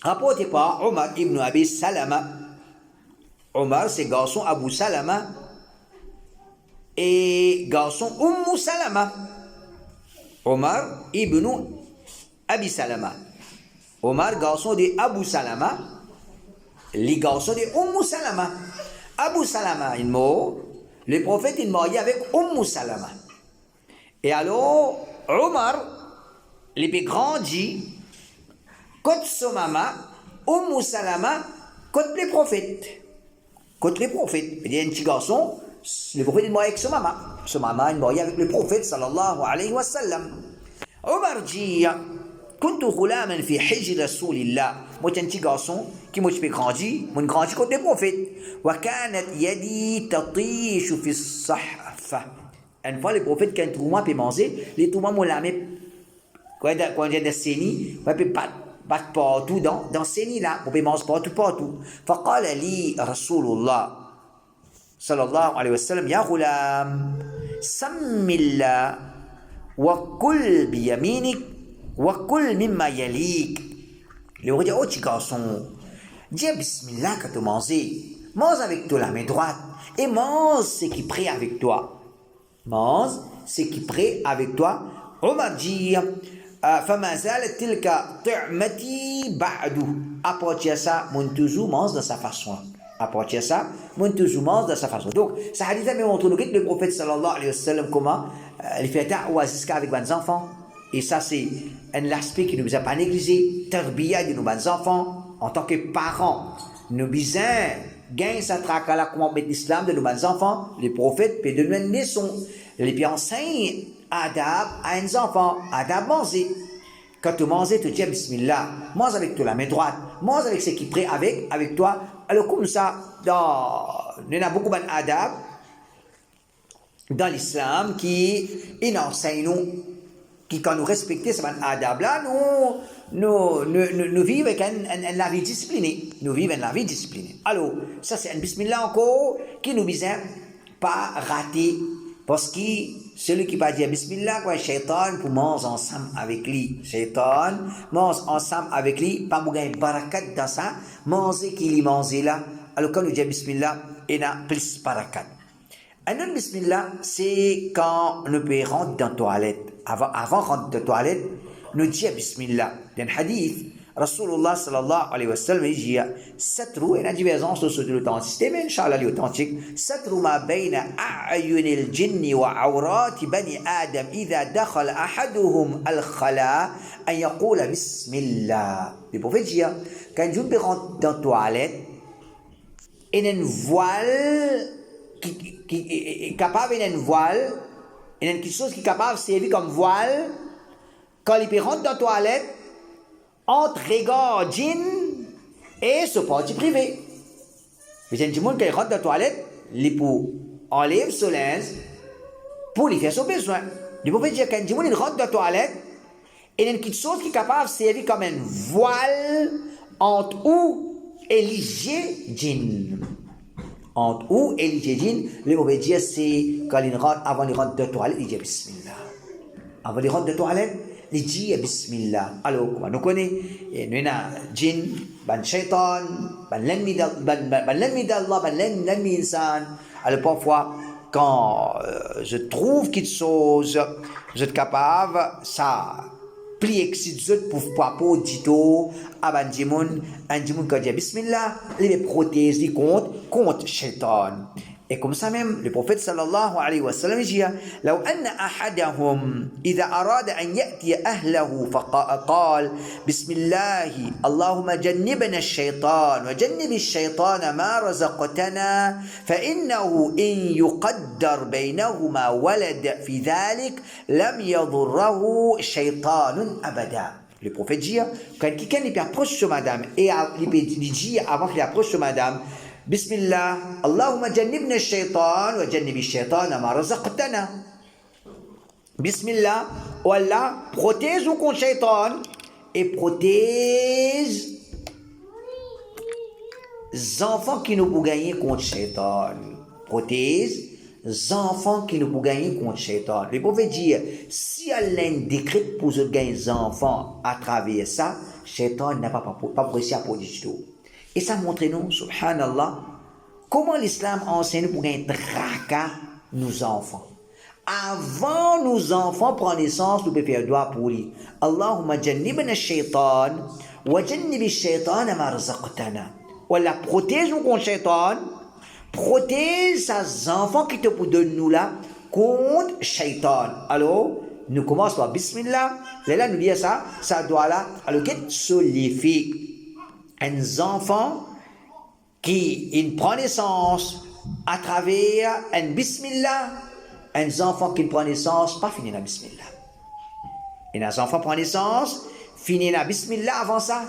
Rapporté par Omar ibn Abi Salama. Omar, c'est garçon Abu Salama et garçon Salama. Omar ibn Abi Salama. Omar, garçon de Abu Salama, les garçons de Salama. Abu Salama, il mort. Le prophète, il marié avec Salama. Et alors, Omar, il a grandi, contre son maman, Salama, contre les prophètes. Contre les prophètes. Il y a un petit garçon, le prophète, il marié avec son maman. Son maman, il marié avec le prophète, sallallahu alayhi wa sallam. Omar dit, كنت غلاما في حجر رسول الله. Moi, j'étais un petit garçon qui m'a grandi, moi grandi contre les prophètes. وكانت يدي تطيش في الصحفة. Une fois, les prophètes, quand ils trouvent peut manger, les trouvent m'ont la mis, quand il y a des sénies, on peut battre partout dans ces sénies-là, on peut manger partout. فقال لي رسول الله صلى الله عليه وسلم يا غلام سم الله وكل بيمينك وكل مما يليك. Le roi dit, oh petit garçon, dis bismillah quand tu manges. Mange avec toi la main droite et mange ce qui prie avec toi. Mange ce qui prie avec toi. Omar dit, فما زالت تلك طعمتي بعد. À partir de ça, mon toujours mange de sa façon. À partir de ça, mon toujours mange de sa façon. Donc, ça hadith a montré le prophète sallallahu alayhi wa sallam comment il fait da'wa avec les enfants. Et ça, c'est un aspect qui ne nous a pas négligé. Tarbiya de nos enfants, en tant que parents, nous besoin gain sa traque à la comment mettre l'islam de nos enfants. Les prophètes peuvent donner une leçon. Les puis enseignent adab à nos enfants, adab manger. Quand tu manges, tu dis bismillah, mange avec toi la main droite, mange avec ce qui prie avec toi. Alors comme ça, il y a beaucoup d'adab dans l'islam qui enseigne nous. Qui, quand nous respectons ce adab-là, nous vivons avec la vie disciplinée. Nous vivons la vie disciplinée. Alors, ça c'est un bismillah encore qui nous besoin pas rater. Parce que celui qui va dire bismillah, quoi, shaitan, pour manger ensemble avec lui. Shaitan, mange ensemble avec lui, pas pour gagner barakat dans ça, manger qu'il y mange là. Alors, quand nous disons bismillah, il y a plus barakat. Un autre bismillah, c'est quand nous pouvons rentrer dans la toilette. Avant de rentrer dans la toilette, nous disons bismillah. Dans le hadith, Rasulullah sallallahu alayhi wa sallam dit satru, il y a divergence sur l'authenticité, mais Inch'Allah l'authentique. Satru ma bayna a'yun al-jinn wa awrat bani Adam idha dakhala ahaduhum al-khala an yaqula bismillah. Le prophète dit quand nous pouvons rentrer dans la toilette, il y a une voile qui est capable d'une voile, il y a quelque chose qui est capable de servir comme voile, quand il peut rentrer dans la toilette, entre regard djinn et ce parti privé. Mais il y a des gens qui rentrent dans la toilette, il peut enlever son linge pour lui faire son besoin. Il peut dire qu'un gens rentre dans la toilette, il y a quelque chose qui est capable de servir comme une voile entre où et l'IG djinn. Entre où et l'hygiène, le mauvais dire c'est quand il rentre, avant de rentrer de la toilette, il dit bismillah. Avant de rentrer de la toilette, il dit bismillah. Alors, comment nous connaissons, il y a djinn, ban shaitan, ban l'ennemi d'Allah, ban l'ennemi insan. Alors, parfois, quand je trouve quelque chose, je suis capable, ça, pli exit pour papo dito abanjimoun anjimoun quand dit bismillah les prothèses contre shaitan. Et comme ça même, le prophète sallallahu alayhi wa sallam dit لو أن أحدهم إذا أراد أن يأتي أهله فقال بسم الله اللهم جنبنا الشيطان وجنب الشيطان ما رزقتنا فإنه إن يقدر بينهما ولد في ذلك لم يضره شيطان أبدا. Le prophète dit quand quelqu'un approche sur madame et il dit avant qu'il approche sur madame بسم الله اللهم جنبنا الشيطان وجنب الشيطان ما رزقتنا. بسم الله والله protège ou contre shaitan et protège les enfants qui nous pour gagner contre shaitan. Protège les enfants qui nous pour gagner contre shaitan. Le prophète dit si Allah décrète pour gagner les enfants à travers ça, shaitan n'a pas réussi à produire tout. Et ça montre nous, subhanallah, comment l'islam enseigne pour gagner tracas nos enfants. Avant nos enfants prennent naissance, nous pouvons faire doigt pour lui. Allahumma jannibna shaitan wa jannibi shaitan ma razaqtana. Voilà, protège-nous contre shaitan, protège ces enfants qui te donnent nous là contre shaitan. Alors, nous commençons par bismillah. Là, nous disons ça doit là, alors qu'est solifique. Un enfant qui prend naissance à travers un bismillah, un enfant qui prend naissance, pas fini la bismillah. Et un enfant prend naissance, fini la bismillah avant ça.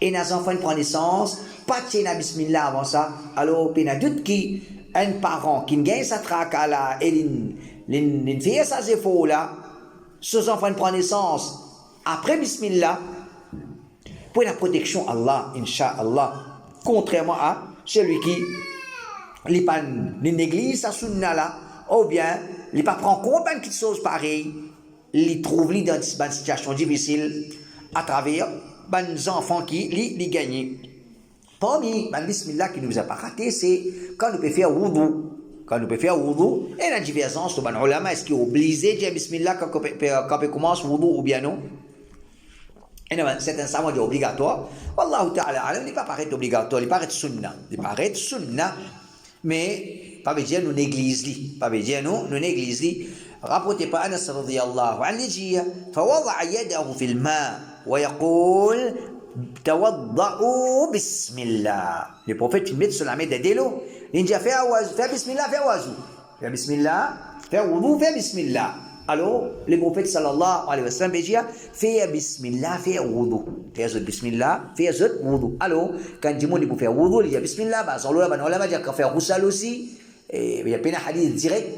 Et un enfant prend naissance, pas tiens la bismillah avant ça. Alors, il y a doute qui, un parent qui gagne sa traque là, et il fait ses efforts là, ce enfant prend naissance après bismillah, pour la protection Allah, Inch'Allah, contrairement à celui qui ne néglige sa sunna là, ou bien il ne prend compte d'une petite chose pareille, il trouve dans une situation difficile à travers les enfants qui les gagnent. Parmi les bismillah qui ne nous a pas raté, c'est quand nous pouvons faire wudu. Quand nous pouvons faire wudu, et la divergence sur les ulama, est-ce qu'il est obligé de dire bismillah quand on commence wudu ou bien non? Et c'est un savant obligatoire. Wallahu ta'ala, il n'est pas paraît obligatoire, il paraît sunna. Il paraît sunna, mais pas veut dire nous négligeons. Pas veut dire nous négligeons. Rapportez pas Anas radiyallahu anhu dit فوضع يده في الماء ويقول توضؤوا بسم الله. Le prophète il met sur la main de l'eau. Il dit fais bismillah, fais wazou. Fais bismillah, fais wudu, fais bismillah. Alors, le prophète sallallahu alayhi wa sallam dit fais bismillah, fais wudu. Fais bismillah, fais wudu. Alors, quand du monde pour faire wudu, il dit bismillah, bah on va dire qu'on fait roussal aussi. Et il y a pas un hadith direct.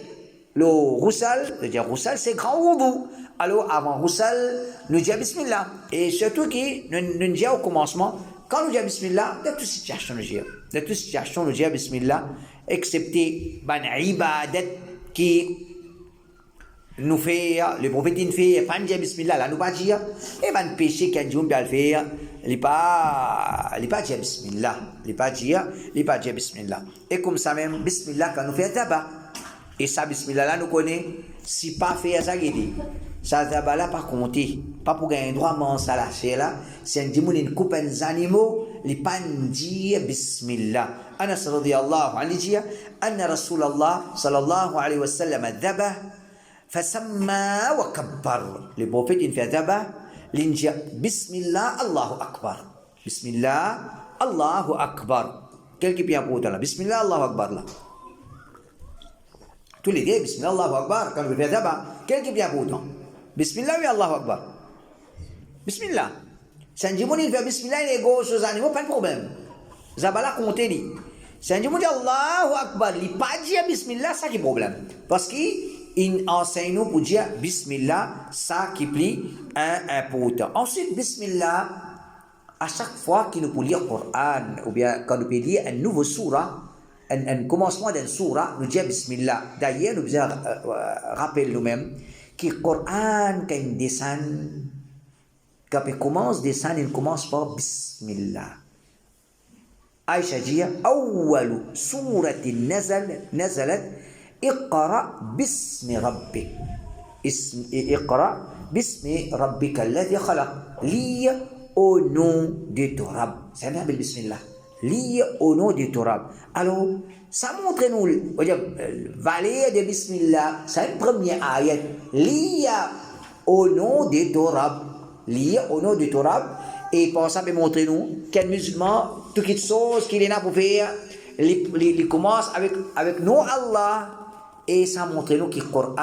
Le roussal, c'est grand wudu. Alors, avant roussal, nous disons bismillah. Et surtout que nous disons au commencement, quand nous disons bismillah, de toute situation nous disons. De toute situation nous disons bismillah, excepté ban ibadat qui nous fait, le prophète il fait, pas dire bismillah, là nous pas dire, et ban péché qu'un jour bien le faire, il pas dire bismillah, il pas dire bismillah. Et comme ça même, bismillah quand nous fait tabac. Et ça, bismillah, là, nous connaissons, si pas fait ça, ça, tabac là, pas compter, pas pour gagner un droit, mais ça lâcher là, c'est un dimoun, une coupe des animaux, les pas dire bismillah. Anas radiyallahu anhu dit, Anna Rasulallah sallallahu alayhi wa sallam dhaba, fasamma wa kabbar. Le prophète, il fait dhaba, il dit bismillah, Allahu akbar. Bismillah, Allahu akbar. Quel qui vient pour là? Bismillah, Allahu akbar là. Tous les deux, bismillah, Allahu akbar. Quand vous faites d'abord, quel qui vient pour autant? Bismillah ou Allahu akbar? Bismillah. Si un djimoun il fait bismillah, il est gauche aux animaux, pas de problème. Zabala comptez lui. Si un djimoun dit Allahu akbar, il pas dire bismillah, ça qui est problème. Parce qu'il enseigne nous pour dire bismillah, ça qui plie un pour autant. Ensuite, bismillah, à chaque fois qu'il nous peut lire le Coran, ou bien quand nous peut lire un nouveau surah, un commencement d'un surah, nous disons bismillah. D'ailleurs, nous devons rappeler nous-mêmes que le Coran, quand il descend, quand il commence à descendre, il commence par bismillah. Aïcha dit, أول سورة نزلت اقرأ باسم ربك. Iqra bismi rabbika alladhi khalaq. Lis au nom de ton Rab. C'est un verbe bismillah. Lis au nom de ton Rab. Alors, ça montre nous, valeur de bismillah, c'est une première ayat. Lis au nom de ton Rab. Lis au nom de ton Rab. Et pour ça, montrer nous qu'un musulman, toutes les choses qu'il est là pour faire, il commence avec nom Allah. Et ça montre nous que le Coran,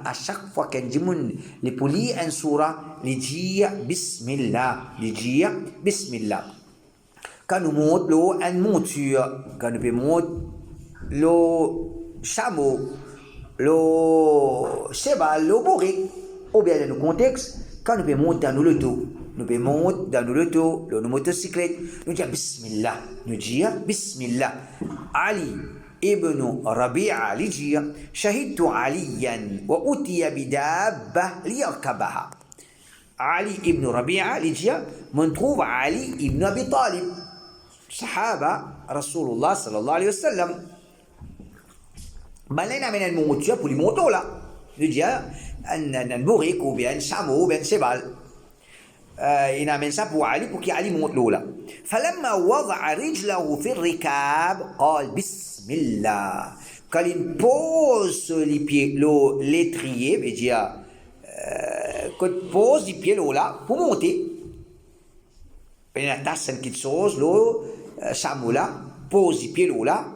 à chaque fois qu'un djimoun, il peut lire une surah, il dit Bismillah. Il dit Bismillah. Quand nous montons une monture, quand nous montons le chameau, le cheval, le bourrique, ou bien dans le contexte, quand nous montons dans le dos, nous montons dans le dos, le motocyclette, nous disons Bismillah. Nous disons Bismillah. Ali ibn Rabi'a li dit Shahidtu Aliyan wa utiya bidabba liyarkabaha. Ali ibn Rabi'a li dit on trouve Ali ibn Abi Talib, Sahaba Rasulullah sallallahu alayhi wa sallam. Malin amène une monture pour les motos là. Il dit un bourrique ou bien un chameau ou bien un cheval. Il amène ça pour Ali pour qu'Ali monte l'eau là. فلما وضع رجله في الركاب قال بسم الله. Quand il pose les pieds, l'étrier, veut dire quand il pose les pieds là pour monter. Il attache une petite chose, le chameau là, pose les pieds là,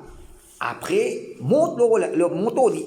après monte le moto lit.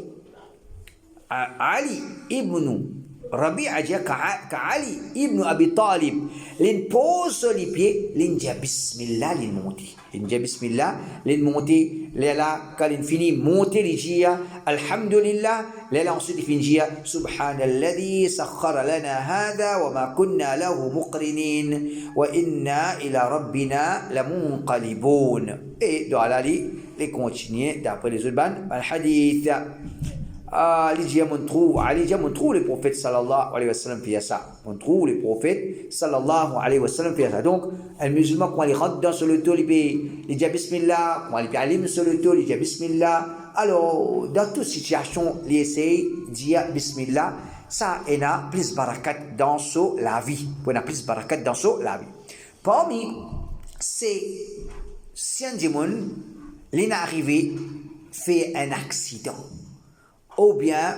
Ali ibn Rabi'a dit qu'Ali ibn Abi Talib, il pose les pieds, il dit Bismillah, il monte. Il dit Bismillah, il monte. Là, quand il finit monter, il dit Alhamdulillah. Là, ensuite, il finit Subhanalladhi sakhara lana hada wa ma kunna lahu muqrinin wa inna ila rabbina lamunqalibun. Et dans Ali, il continue d'après les autres bandes, le hadith. Ali on trouve le prophète sallallahu alayhi wa sallam fait ça. On trouve le prophète sallallahu alayhi wa sallam fait ça. Donc, un musulman, quand il rentre dans ce loto, il dit Bismillah. Quand il allume sur le loto, il dit Bismillah. Alors, dans toute situation, il essaie de dire Bismillah. Ça, il y a plus de barakat dans la vie. Il y a plus de barakat dans la vie. Parmi ces démons, il est arrivé fait un accident. Ou bien,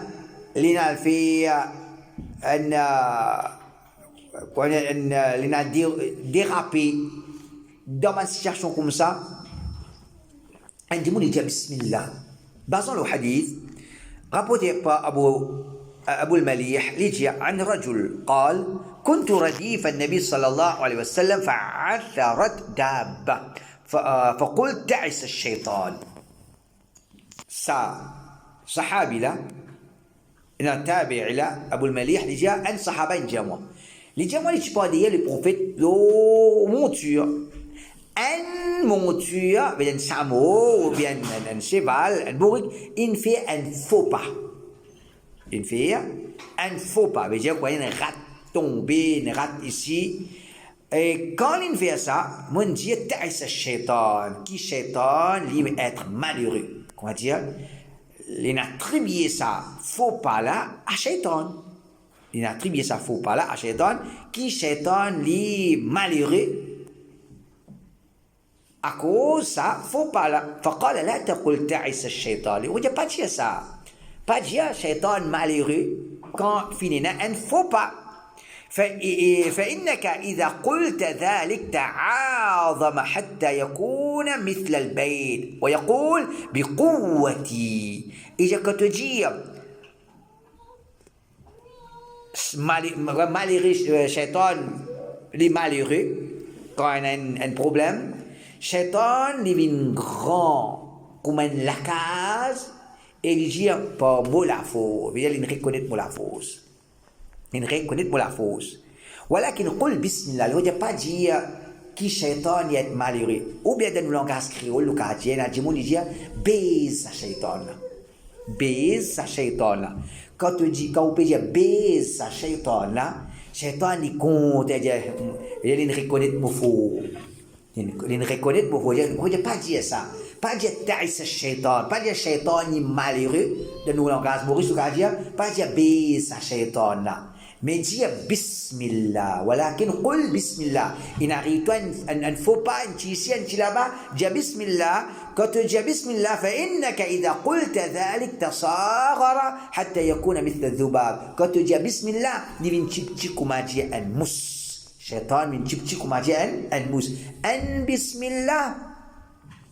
il a fait dérapé dans une situation comme ça. Un démon dit Bismillah. Basant le hadith, rapporté par Abu al-Malih, il dit عن رجل قال كنت رديف النبي صلى الله عليه وسلم فعثرت دابة فقلت تعس الشيطان. Ça. صحابي لا إن تابع لا أبو المليح اللي جاء أن صحابين جاموا اللي جاموا اللي تبادية le prophète لو monture un monture bien un chameau ou bien un cheval un bourrique il fait un faux pas veut dire quoi une rate tombée une rate ici et quand il fait ça mon Dieu ta'is shaitan qui shaitan lui être malheureux comment dire il a attribué ça faux pas là à Shaitan. Il a attribué ça faux pas là à Shaitan, qui Shaitan lui malheureux à cause ça faux pas là. فقال لا تقل تعس الشيطان. Il ne pas dire ça. Pas dire Shaitan malheureux quand finit un faux pas. فإنك إذا قلت ذلك تعاظم حتى يكون مثل البيت ويقول بقوتي. Et quand tu dis malheureux, Shaitan, les malheureux, quand il a un problème, Shaitan devient grand comme un lacage et il dit pas mot la fausse. Il reconnaît mot la fausse. Il reconnaît pour la fausse. Voilà qu'il dit Bismillah. Il ne veut pas dire que Shaitan est malheureux. Ou bien dans le langage créole, le cadien, il dit baise sa Shaitan. Baise sa Shaitan. Quand on peut dire baise sa Shaitan, Shaitan il compte, il reconnaît pour faux. Il reconnaît pour faux. Il ne veut pas dire ça. Pas dire ta'isa shaitan, pas dire shaitan est malheureux, de nous langage Maurice, ou dire, pas dire bisa shaitan là. Mais dire bismillah, walakin qul bismillah. Il n'arrive pas, il ne faut pas, ici, là-bas, dire bismillah. Quand tu dis bismillah, فإنك إذا قلت ذلك تصاغر حتى يكون مثل الذباب. Quand tu dis bismillah, il vient petit comme dire un mousse. Shaitan vient petit comme dire un mousse. Un bismillah.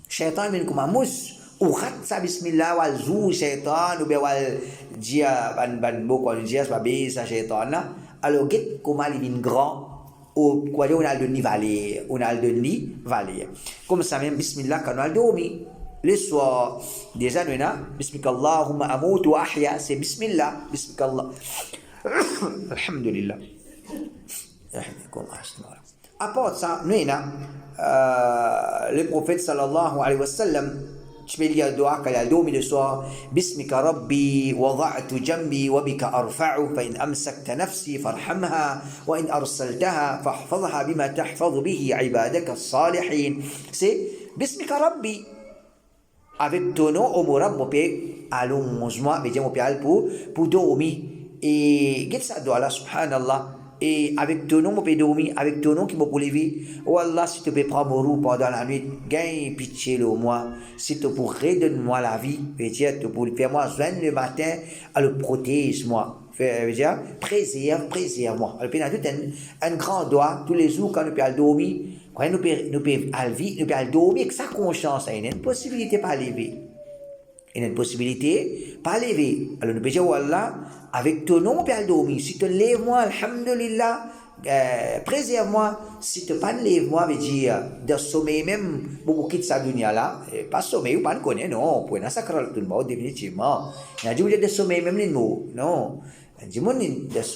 Shaitan vient comme un mousse. Ou khatsa bismillah wal zou shaitan ou bien wal dia ban beaucoup dia soit bisa shaitan là. Alors get comment il vient grand ou quoi on a le nivaler, on a le nivaler. Comme ça même bismillah quand on a dormi le soir déjà nous là bismillahumma amut wa ahya c'est bismillah bismillah. Alhamdulillah. À part ça nous là le prophète sallallahu alayhi wa sallam تشبيليا الدعاء قال دومي لسوا باسمك ربي وضعت جنبي وبك أرفعه فإن أمسكت نفسي فارحمها وإن أرسلتها فاحفظها بما تحفظ به عبادك الصالحين سي باسمك ربي avec ton nom au moram mon père allons-moi mais mon père pour dormir et qu'est-ce que ça doit là subhanallah. Et avec ton nom, je peux dormir, avec ton nom qui m'a lever. Oh Allah, si tu peux prendre mon roue pendant la nuit, gagne pitié le moi. Si tu peux redonner-moi la vie, tu peux faire moi joindre le matin, alors protège-moi. Préserve-moi. Alors, puis, on a tout un grand doigt, tous les jours, quand nous pouvons dormir, quand nous pouvons dormir, avec sa conscience, il y a une possibilité pas lever. Il y a une possibilité pas lever. Alors, nous pouvons dire, oh Allah, avec ton nom, on peut dormir. Si tu lèves-moi, alhamdulillah, préserve-moi. Si tu pas lève-moi, veut dire, de sommeil même, beaucoup quitte sa dunya là, pas sommeil, ou pas le connaît, non, pour un sacral tout le monde, définitivement. Il y a dit, de sommeil même, les mots, non.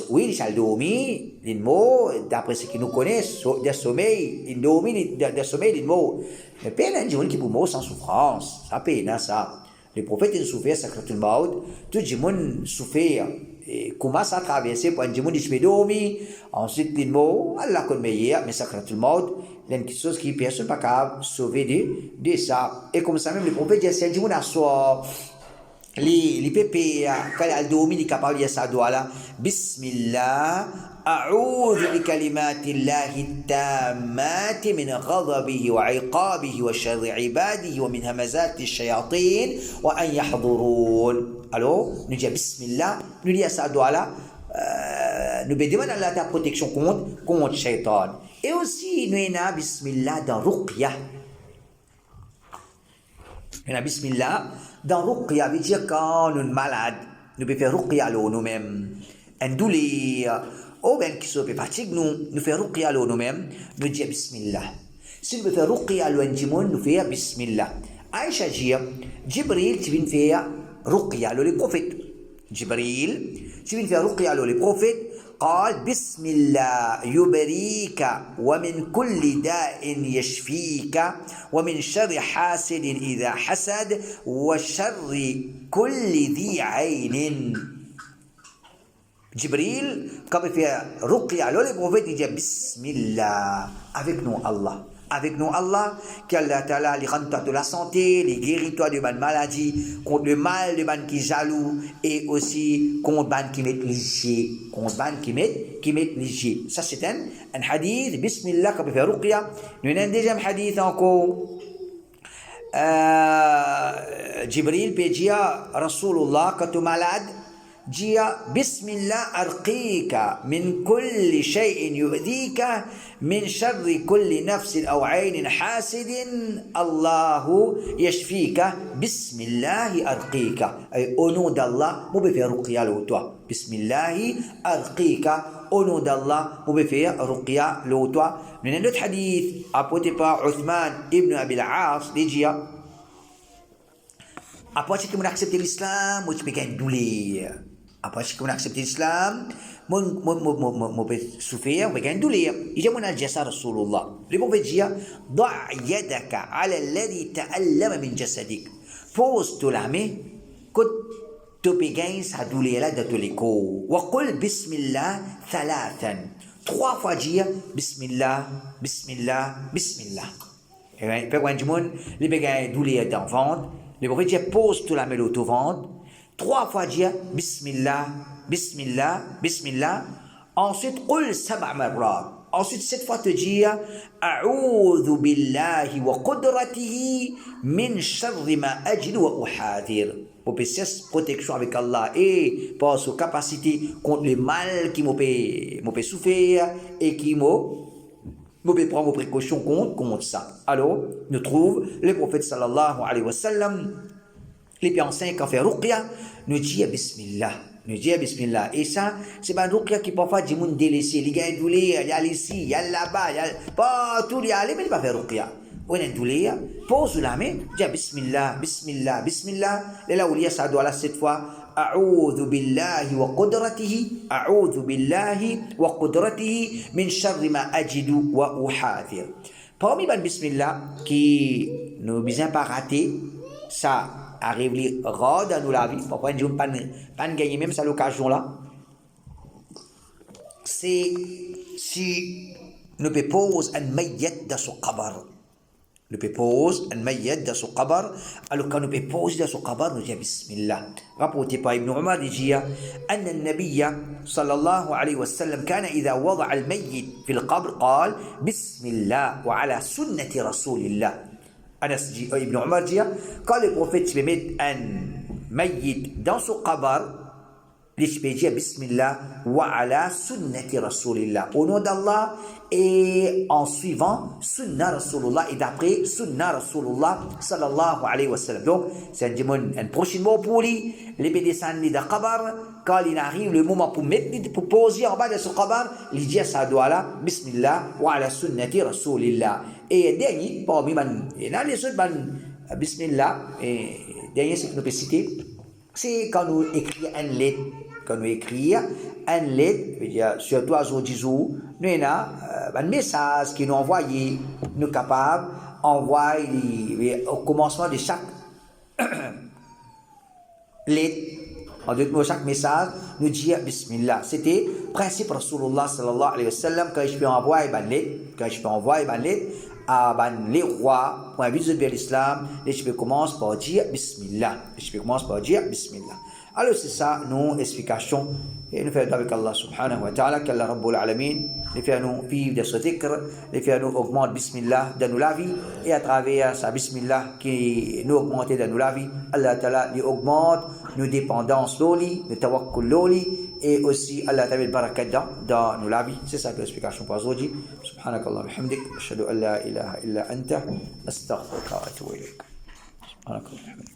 Oui, il s'est dormi, les mots, d'après ce qu'ils nous connaissent, de sommeil, il dormi, de sommeil, les mots. Mais peine, il y a qui pour mort sans souffrance, ça peine, ça. Les prophètes ont souffert, sacratul maud, tout le monde souffert. Et commence à traverser pour un monde qui se fait dormir. Ensuite, les mots, Allah connaît meilleur, mais sacratul maud, il y a une chose qui personne pas capable de sauver de ça. Et comme ça même, les prophètes disent, c'est un monde à soi. Les pépés, quand il dormi, il est capable de dire ça, là. Bismillah. أعوذ بكلمات الله التامات من غضبه وعقابه وشر عباده ومن همزات الشياطين وأن يحضرون. Alors, nous disons Bismillah, nous disons ça là, nous demandons Allah ta protection contre Shaitan. Et aussi, nous avons Bismillah dans Ruqya. Nous avons Bismillah dans Ruqya, veut dire quand nous sommes malades, nous pouvons faire Ruqya nous-mêmes. Un douleur. Ou bien qui se fait fatigue, nous faisons ruqya nous-mêmes, nous disons Bismillah. Si nous faisons ruqya nous faisons Bismillah. Aïcha dit, Jibril, tu viens faire ruqya les prophètes. Jibril, tu viens faire ruqya les prophètes. قال بسم الله يبريك ومن كل داء يشفيك ومن شر حاسد إذا حسد وشر كل ذي عين. Jibril, quand il fait ruqya, alors les prophètes disent Bismillah, avec nous Allah. Avec nous Allah, qu'Allah Ta'ala les rend de la santé, les guérit toi de bonnes maladies, contre le mal de bonnes qui jaloux, et aussi contre bonnes qui mettent léger. Contre bonnes qui mettent léger. Ça c'est un hadith, Bismillah, quand il fait ruqya. Nous avons un deuxième hadith encore. Jibril peut dire Rasulullah, quand tu es malade, جيا بسم الله أرقيك من كل شيء يؤذيك من شر كل نفس أو عين حاسد الله يشفيك بسم الله أرقيك أي au nom d'Allah vous pouvez faire ruqya le toi بسم الله أرقيك au nom d'Allah vous pouvez faire ruqya le toi. Nous avons un autre hadith apporté par Uthman ibn Abi al-As dit après que vous acceptez l'islam, vous pouvez gagner douleur. Après que vous acceptez l'islam, vous pouvez souffrir, vous pouvez gagner douleur. Il dit, mon al-jasa Rasulullah. Le prophète dit, ضع يدك على الذي تألم من جسدك. Pose ta main, que tu peux gagner sa douleur là de tous les corps. وقل بسم الله ثلاثا. 3 fois dire, Bismillah, Bismillah, Bismillah. Et quand du monde, les bégayes douleurs dans le ventre, le prophète dit pose tout la mêle au ventre, 3 fois dire Bismillah, Bismillah, Bismillah. Ensuite, qul sab'a marrat. Ensuite, 7 fois te dire A'udhu billahi wa qudratihi min sharri ma ajidu wa uhadir. Pour cette protection avec Allah et par sa capacité contre le mal qui m'a souffert et qui m'a prendre vos précautions contre ça. Alors, nous trouvons le prophète sallallahu alayhi wa sallam, les piancins qui ont fait ruqya, nous dit Bismillah. Nous dit Bismillah. Et ça, c'est pas un ruqya qui parfois dit moun délaissé. Les gars, il y a ici, il y a là-bas, il y a partout, il y a mais il pas faire ruqya. On est doulé, pose la main, dis Bismillah, Bismillah, Bismillah. Et là où il y a ça doit là cette fois, A'udhu billahi wa qudratihi, A'udhu billahi wa qudratihi min sharri ma ajidu wa uhadir. Parmi les Bismillah qui nous bisons pas rater, ça arrive rare dans nous la vie, parfois nous pas gagner même cette occasion là. C'est si nous peut poser un mayyat dans son qabr. Nous peut poser un mayyat dans son qabr. Alors quand nous peut poser dans son qabr, nous disons Bismillah. Rapporté par Ibn Umar, il dit أن النبي صلى الله عليه وسلم كان إذا وضع الميت في القبر قال بسم الله وعلى سنة رسول الله. Anas dit, Ibn Umar dit, quand le prophète va mettre un mayyit dans son qabr, il peut dire Bismillah wa ala sunnati Rasulillah, au nom d'Allah et en suivant Sunnah Rasulullah et d'après Sunnah Rasulullah sallallahu alayhi wa sallam. Donc, c'est un prochain mot pour lui, les descendre dans le qabr, quand il arrive le moment pour poser en bas de ce qabr, il dit ça doit là, Bismillah wa ala sunnati Rasulillah. Et dernier, parmi les autres, Bismillah, et dernier, c'est que nous pouvons citer, c'est quand nous écrivons un lettre. Quand nous écrivons un lettre, surtout à aujourd'hui, nous avons un message qui nous envoie, nous sommes capables d'envoyer au commencement de chaque lettre. En d'autres mots, chaque message, nous dit Bismillah. C'était le principe Rasulullah sallallahu alayhi wa sallam, quand je peux envoyer une lettre, à les rois, pour inviter vers l'islam, je peux commencer par dire Bismillah. Alors c'est ça, nos explications. Et nous faisons avec Allah subhanahu wa ta'ala, qu'Allah Rabbul Alamin, nous faisons vivre de ce dhikr, nous faisons augmenter Bismillah dans nos vies, et à travers sa Bismillah qui nous augmente dans nos vies, Allah ta'ala nous augmente nos dépendances loli, nos tawakkul loli, et aussi Allah ta'ala barakat dans nos vies. C'est ça l'explication pour aujourd'hui. Subhanakallah wa hamdik, ashhadu an la ilaha illa anta, astaghfiruka wa atubu ilayk. Subhanakallah wa hamdik.